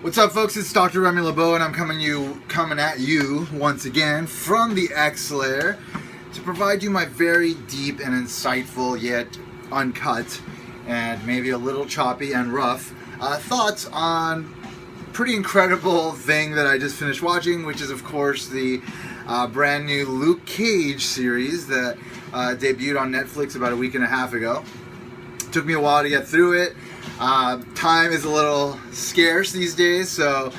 What's up, folks? It's Dr. Remy LeBeau, and I'm coming at you once again from the X-Lair to provide you my very deep and insightful, yet uncut, and maybe a little choppy and rough thoughts on pretty incredible thing that I just finished watching, which is, of course, the brand new Luke Cage series that debuted on Netflix about a week and a half ago. Took me a while to get through it. Time is a little scarce these days, so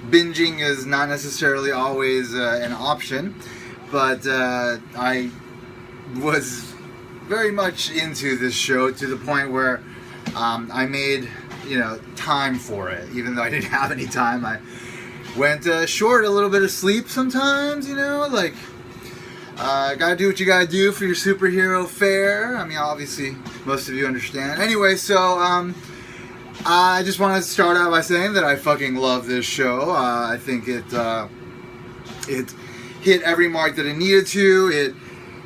binging is not necessarily always an option, but I was very much into this show to the point where I made time for it, even though I didn't have any time. I went short a little bit of sleep sometimes, gotta do what you gotta do for your superhero fare. I mean, obviously, most of you understand. Anyway, so I just want to start out by saying that I fucking love this show. I think it hit every mark that it needed to.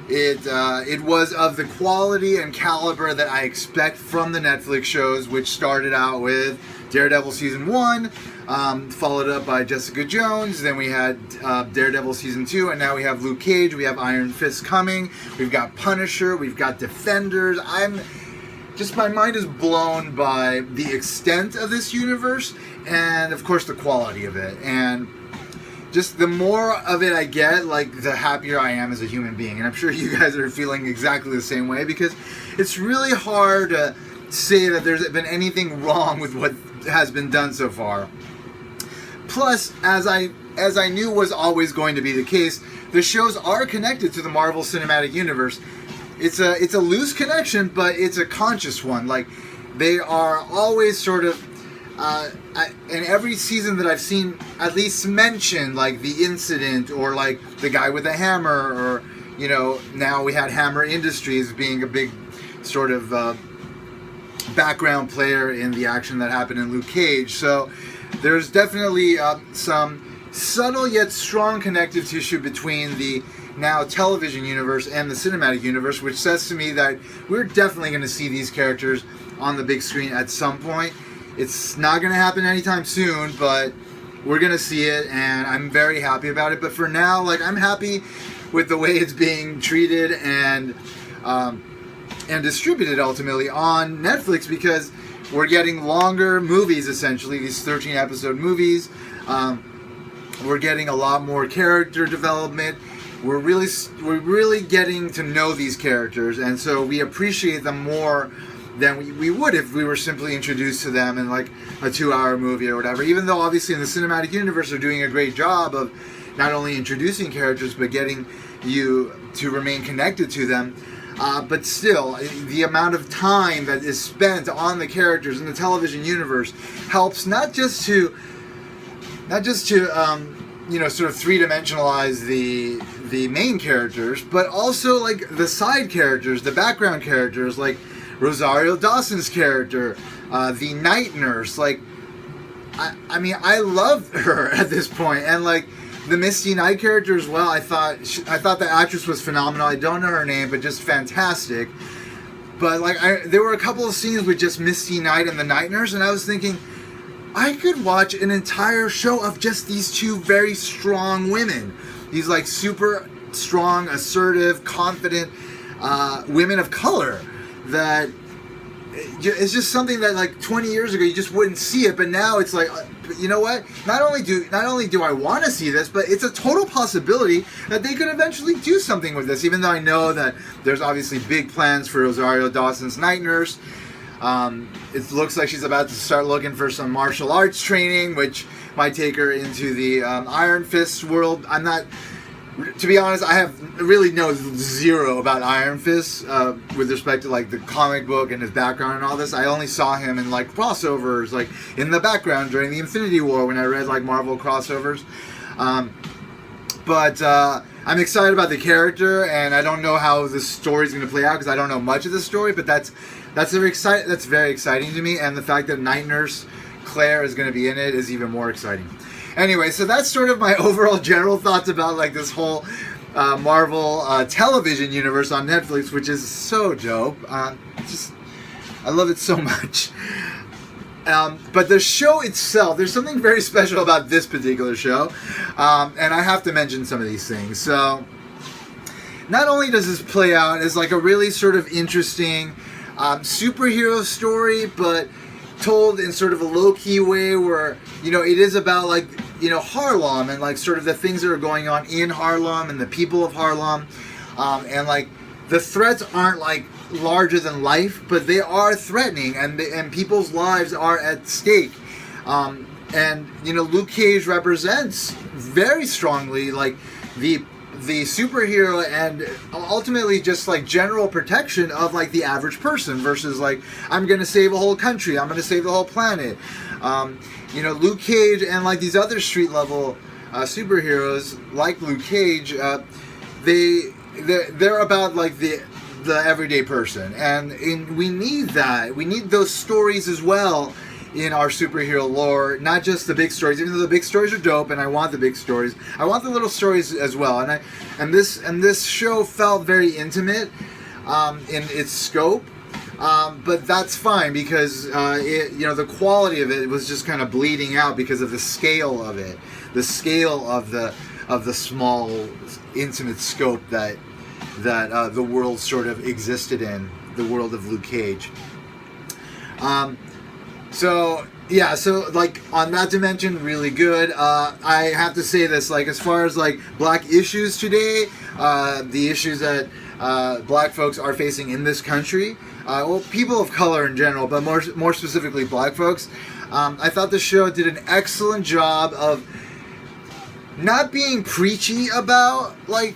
It was of the quality and caliber that I expect from the Netflix shows, which started out with Daredevil Season 1, followed up by Jessica Jones, then we had Daredevil Season 2, and now we have Luke Cage, we have Iron Fist coming, we've got Punisher, we've got Defenders. My mind is blown by the extent of this universe and, of course, the quality of it. And just the more of it I get, the happier I am as a human being. And I'm sure you guys are feeling exactly the same way, because it's really hard to say that there's been anything wrong with what has been done so far. Plus, as I knew was always going to be the case, the shows are connected to the Marvel Cinematic Universe. It's a loose connection, but it's a conscious one. They are always sort of, in every season that I've seen, at least mention, the incident, or the guy with the hammer, or, now we had Hammer Industries being a big sort of background player in the action that happened in Luke Cage. So there's definitely some subtle yet strong connective tissue between the now television universe and the cinematic universe, which says to me that we're definitely going to see these characters on the big screen at some point. It's not going to happen anytime soon, but we're going to see it, and I'm very happy about it. But for now, I'm happy with the way it's being treated and distributed ultimately on Netflix, because we're getting longer movies, essentially, these 13-episode movies. We're getting a lot more character development. We're really getting to know these characters, and so we appreciate them more than we would if we were simply introduced to them in a 2-hour movie or whatever. Even though obviously in the cinematic universe they're doing a great job of not only introducing characters but getting you to remain connected to them. But still, the amount of time that is spent on the characters in the television universe helps not just to sort of three-dimensionalize the main characters, but also the side characters, the background characters, like Rosario Dawson's character, the night nurse. I love her at this point, and the Misty Knight character as well. I thought the actress was phenomenal. I don't know her name, but just fantastic. But there were a couple of scenes with just Misty Knight and the night nurse, and I was thinking, I could watch an entire show of just these two very strong women. These super strong, assertive, confident women of color. That it's just something that 20 years ago you just wouldn't see it, but now it's you know what? Not only do I want to see this, but it's a total possibility that they could eventually do something with this. Even though I know that there's obviously big plans for Rosario Dawson's night nurse. It looks like she's about to start looking for some martial arts training, which might take her into the Iron Fist world. To be honest, I have really know zero about Iron Fist with respect to the comic book and his background and all this. I only saw him in crossovers, in the background during the Infinity War when I read Marvel crossovers. But I'm excited about the character, and I don't know how the story's going to play out because I don't know much of the story. But that's very exciting to me, and the fact that Night Nurse Claire is going to be in it is even more exciting. Anyway, so that's sort of my overall general thoughts about this whole Marvel television universe on Netflix, which is so dope. I love it so much. But the show itself, there's something very special about this particular show, and I have to mention some of these things. So, not only does this play out as like a really sort of interesting superhero story, but told in sort of a low-key way where, you know, it is about like, you know, Harlem and like sort of the things that are going on in Harlem and the people of Harlem, and like the threats aren't like larger than life, but they are threatening, and people's lives are at stake. And you know, Luke Cage represents very strongly like the superhero and ultimately just like general protection of like the average person versus like, I'm gonna save a whole country, I'm gonna save the whole planet. You know, Luke Cage and like these other street level superheroes like Luke Cage, they're about like the everyday person, and we need that. We need those stories as well in our superhero lore, not just the big stories. Even though the big stories are dope, and I want the big stories, I want the little stories as well. And this show felt very intimate in its scope, but that's fine because you know, the quality of it was just kind of bleeding out because of the scale of it, the scale of the small intimate scope that the world sort of existed in, the world of Luke Cage. So like on that dimension, really good. I have to say this, like as far as like black issues today, the issues that black folks are facing in this country, well, people of color in general, but more specifically black folks, I thought the show did an excellent job of not being preachy about like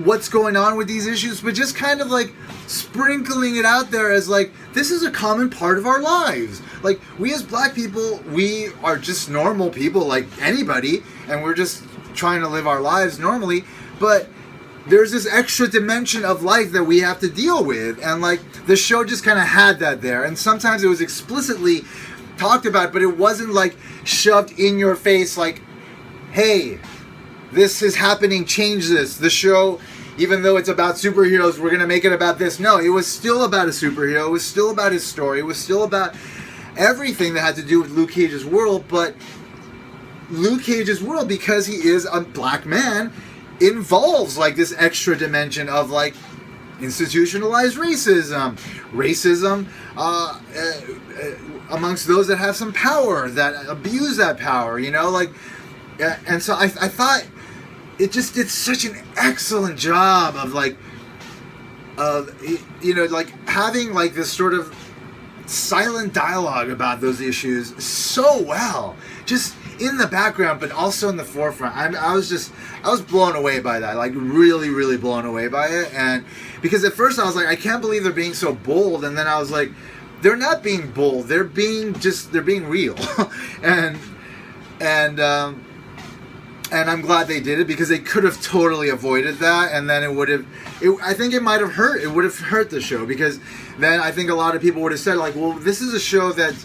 what's going on with these issues, but just kind of like sprinkling it out there as like, this is a common part of our lives. Like, we as black people, we are just normal people like anybody, and we're just trying to live our lives normally, but there's this extra dimension of life that we have to deal with, and like the show just kind of had that there, and sometimes it was explicitly talked about, but it wasn't like shoved in your face like, hey, this is happening, change this. The show, even though it's about superheroes, we're going to make it about this. No, it was still about a superhero. It was still about his story. It was still about everything that had to do with Luke Cage's world. But Luke Cage's world, because he is a black man, involves like this extra dimension of like institutionalized racism amongst those that have some power, that abuse that power, you know, like. And so I thought it just did such an excellent job of like, you know, like having like this sort of silent dialogue about those issues so well, just in the background, but also in the forefront. I was blown away by that, like really, really blown away by it. And because at first I was like, I can't believe they're being so bold. And then I was like, they're not being bold. They're being real. And I'm glad they did it, because they could have totally avoided that, and then I think it might have hurt. It would have hurt the show, because then I think a lot of people would have said like, well, this is a show that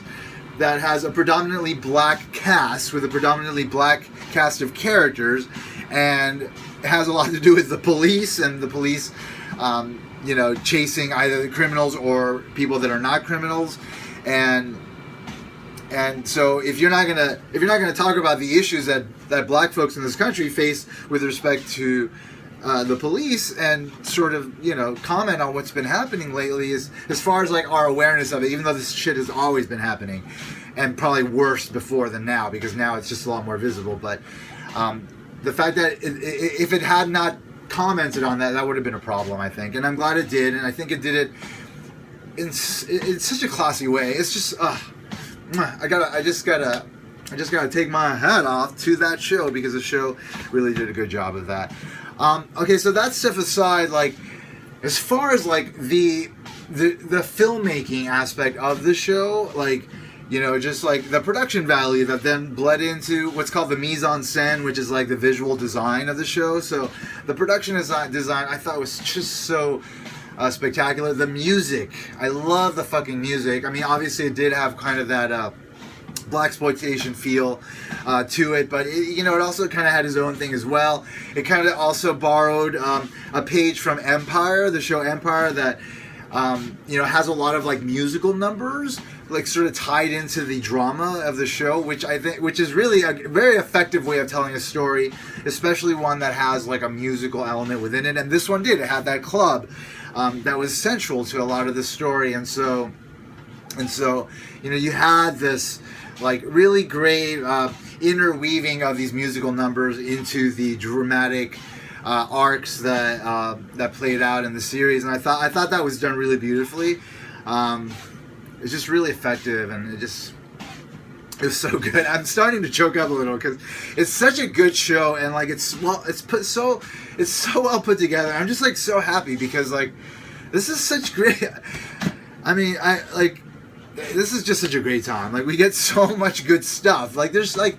has a predominantly black cast with a predominantly black cast of characters, and it has a lot to do with the police and the police, you know, chasing either the criminals or people that are not criminals, and so if you're not gonna talk about the issues that black folks in this country face with respect to the police, and sort of, you know, comment on what's been happening lately, as far as like our awareness of it, even though this shit has always been happening, and probably worse before than now, because now it's just a lot more visible. But the fact that if it had not commented on that would have been a problem, I think, and I'm glad it did, and I think it did it in such a classy way. It's just I just gotta take my hat off to that show, because the show really did a good job of that. Okay, so that stuff aside, like as far as like the filmmaking aspect of the show, like, you know, just like the production value that then bled into what's called the mise en scène, which is like the visual design of the show. So the production design I thought was just so spectacular. The music, I love the fucking music. I mean, obviously it did have kind of that blaxploitation feel to it, but it, you know, it also kind of had its own thing as well. It kind of also borrowed a page from Empire, the show Empire, that you know, has a lot of like musical numbers, like sort of tied into the drama of the show, which is really a very effective way of telling a story, especially one that has like a musical element within it. And this one did. It had that club that was central to a lot of the story, and so you know, you had this like really great interweaving of these musical numbers into the dramatic arcs that played out in the series, and I thought that was done really beautifully. It's just really effective, and it was so good. I'm starting to choke up a little because it's such a good show, and like it's so well put together. I'm just like so happy because like this is such great. I mean, this is just such a great time. Like we get so much good stuff. Like there's like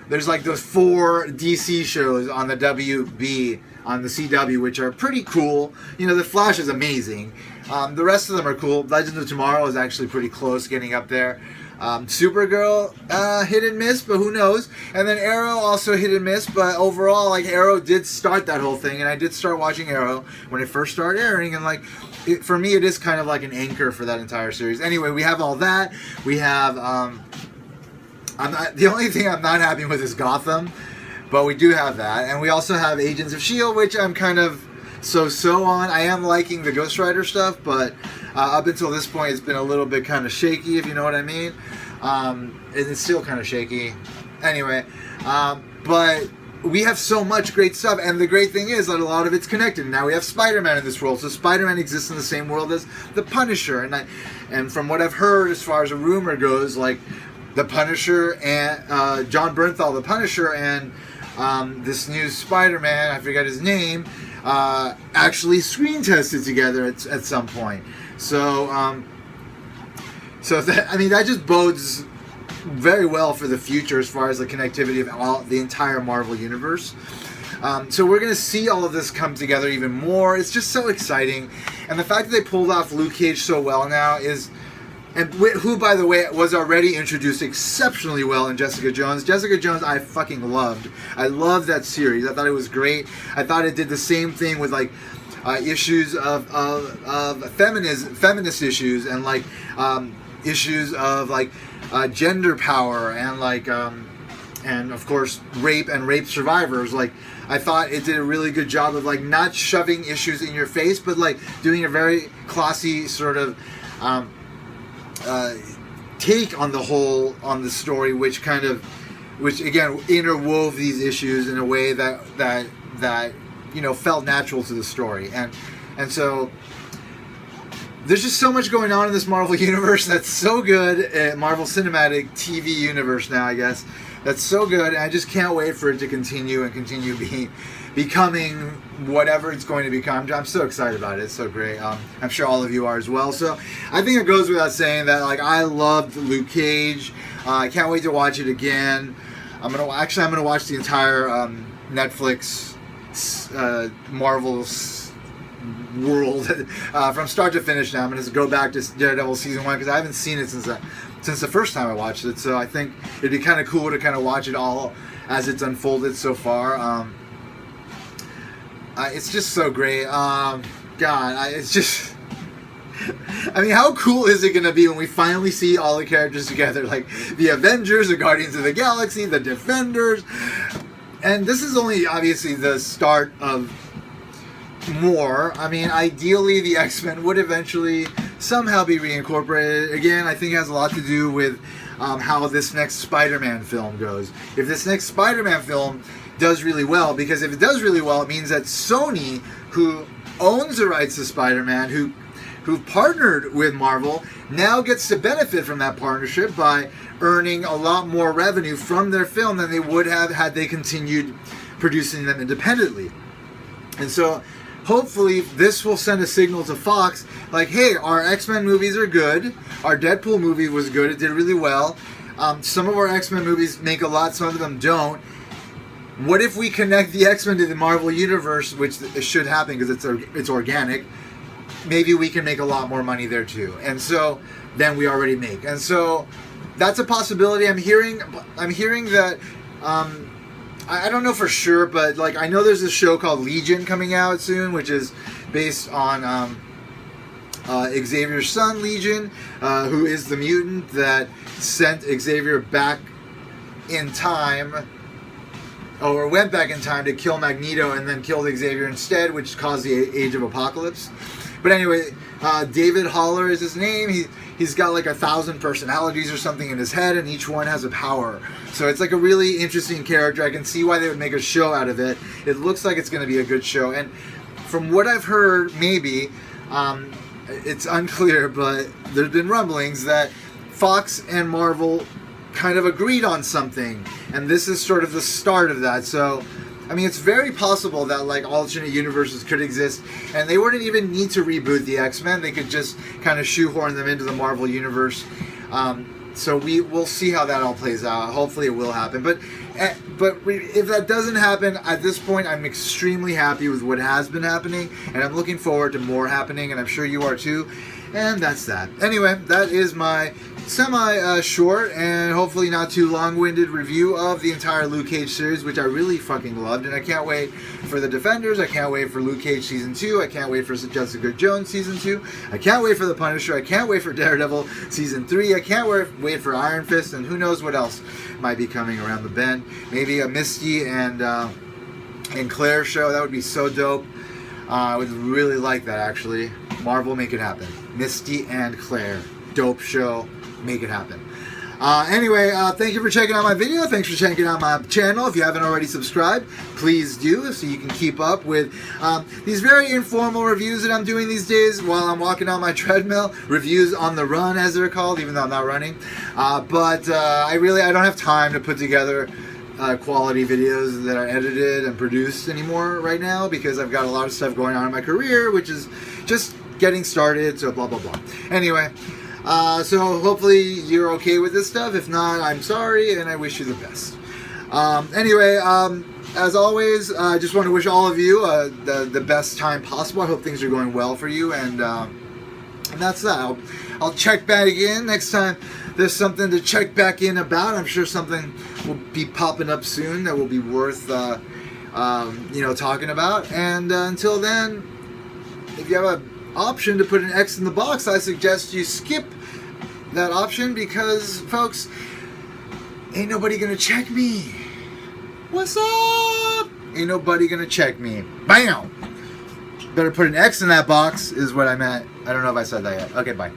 those 4 DC shows on the WB, on the CW, which are pretty cool. You know, The Flash is amazing. The rest of them are cool. Legends of Tomorrow is actually pretty close, getting up there. Supergirl, hit and miss, but who knows? And then Arrow also hit and miss, but overall, like Arrow did start that whole thing, and I did start watching Arrow when it first started airing, and like for me, it is kind of like an anchor for that entire series. Anyway, we have all that. We have the only thing I'm not happy with is Gotham, but we do have that, and we also have Agents of S.H.I.E.L.D., which I'm kind of so on. I am liking the Ghost Rider stuff, but up until this point, it's been a little bit kind of shaky, if you know what I mean. It's still kind of shaky. Anyway, but we have so much great stuff, and the great thing is that a lot of it's connected. Now we have Spider-Man in this world, so Spider-Man exists in the same world as the Punisher, and from what I've heard, as far as a rumor goes, like the Punisher and John Bernthal, the Punisher, and this new Spider-Man, I forget his name, actually screen tested together at some point. So that just bodes very well for the future as far as the connectivity of the entire Marvel universe. So we're going to see all of this come together even more. It's just so exciting. And the fact that they pulled off Luke Cage so well now who, by the way, was already introduced exceptionally well in Jessica Jones. Jessica Jones, I fucking loved. I loved that series. I thought it was great. I thought it did the same thing with like issues of feminist issues, and like issues of like gender power, and like and of course rape and rape survivors. Like I thought it did a really good job of like not shoving issues in your face, but like doing a very classy sort of take on the story, which again interwove these issues in a way that you know felt natural to the story, and so there's just so much going on in this Marvel universe that's so good. Marvel Cinematic TV universe now, I guess, that's so good, and I just can't wait for it to continue becoming whatever it's going to become. I'm so excited about it. It's so great. I'm sure all of you are as well. So I think it goes without saying that like I loved Luke Cage. I can't wait to watch it again. I'm gonna watch the entire Netflix Marvel world from start to finish. Now I'm gonna go back to Daredevil season 1 because I haven't seen it since the first time I watched it. So I think it'd be kind of cool to kind of watch it all as it's unfolded so far. It's just so great. It's just... I mean, how cool is it going to be when we finally see all the characters together? Like, the Avengers, the Guardians of the Galaxy, the Defenders. And this is only, obviously, the start of more. I mean, ideally, the X-Men would eventually somehow be reincorporated. Again, I think it has a lot to do with how this next Spider-Man film goes. If this next Spider-Man film does really well, because if it does really well, it means that Sony, who owns the rights to Spider-Man, who've partnered with Marvel, now gets to benefit from that partnership by earning a lot more revenue from their film than they would have had they continued producing them independently. And so hopefully this will send a signal to Fox like, hey, our X-Men movies are good, our Deadpool movie was good, it did really well, some of our X-Men movies make a lot, some of them don't. What if we connect the X-Men to the Marvel Universe, which it should happen because it's organic, maybe we can make a lot more money there too, and so than we already make. And so that's a possibility. I'm hearing that I don't know for sure, but like I know there's a show called Legion coming out soon, which is based on Xavier's son, Legion, who is the mutant that sent Xavier back in time, or went back in time to kill Magneto and then killed Xavier instead, which caused the Age of Apocalypse. But anyway, David Haller is his name. He's got like 1,000 personalities or something in his head, and each one has a power. So it's like a really interesting character. I can see why they would make a show out of it. It looks like it's going to be a good show. And from what I've heard, maybe, it's unclear, but there's been rumblings that Fox and Marvel kind of agreed on something, and this is sort of the start of that. So I mean, it's very possible that like alternate universes could exist, and they wouldn't even need to reboot the X-Men. They could just kind of shoehorn them into the Marvel universe. So we'll see how that all plays out. Hopefully, it will happen. But if that doesn't happen at this point, I'm extremely happy with what has been happening, and I'm looking forward to more happening, and I'm sure you are too. And that's that. Anyway, that is my semi-short and hopefully not too long-winded review of the entire Luke Cage series, which I really fucking loved. And I can't wait for The Defenders. I can't wait for Luke Cage Season 2. I can't wait for Jessica Jones Season 2. I can't wait for The Punisher. I can't wait for Daredevil Season 3. I can't wait for Iron Fist. And who knows what else might be coming around the bend. Maybe a Misty and Claire show. That would be so dope. I would really like that, actually. Marvel, make it happen. Misty and Claire. Dope show. Make it happen. Anyway, thank you for checking out my video. Thanks for checking out my channel. If you haven't already subscribed, please do, so you can keep up with these very informal reviews that I'm doing these days while I'm walking on my treadmill. Reviews on the run, as they're called, even though I'm not running. But I don't have time to put together quality videos that are edited and produced anymore right now, because I've got a lot of stuff going on in my career, which is just getting started, so blah blah blah. Anyway, so hopefully you're okay with this stuff. If not, I'm sorry, and I wish you the best. Anyway, as always, I just want to wish all of you the best time possible. I hope things are going well for you, and that's that. I'll check back again next time there's something to check back in about. I'm sure something will be popping up soon that will be worth talking about. And until then, if you have an option to put an X in the box, I suggest you skip that option, because, folks, ain't nobody gonna check me. What's up? Ain't nobody gonna check me. Bam! Better put an X in that box is what I meant. I don't know if I said that yet. Okay, bye.